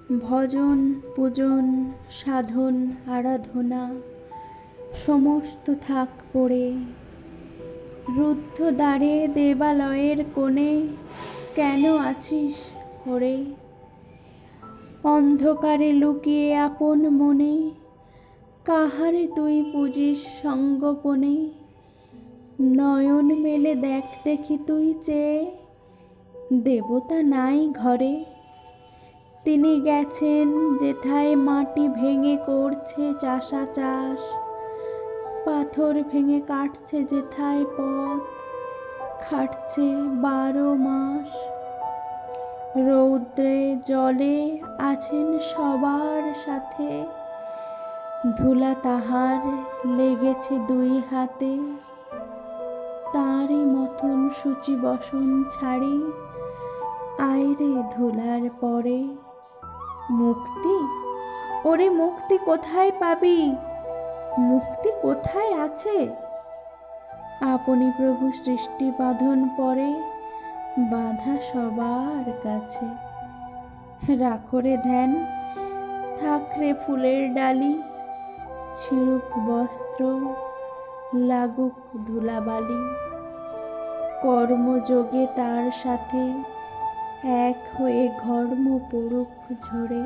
ভজন পুজন সাধন আরাধনা সমস্ত থাক পড়ে, রুদ্ধ দ্বারে দেবালয়ের কোণে কেন আছিস ওরে? অন্ধকারে লুকিয়ে আপন মনে কাহারে তুই পুজিস সঙ্গোপনে? নয়ন মেলে দেখ দেখি তুই চেয়ে, দেবতা নাই ঘরে। তিনি গেছেন যেথায় মাটি ভেঙে করছে চাষা চাষ, পাথর ভেঙে কাটছে যেথায় পথ, খাটছে 12 মাস। রৌদ্রে জলে আছেন সবার সাথে, ধুলা তাহার লেগেছে 2 হাতে। তারই মতন সূচি বসন ছাড়ি, আয়রে ধুলার পরে। মুক্তি? ওরে মুক্তি কোথায় পাবি? মুক্তি কোথায় আছে? আপনি প্রভু সৃষ্টি বাঁধন পরে, বাঁধা সবার কাছে। রাখরে ধ্যান, থাকরে ফুলের ডালি, ছিড়ুক বস্ত্র, লাগুক ধুলাবালি। কর্মযোগে তার সাথে এক হয়ে ঘর্ম পড়ুক ঝরে।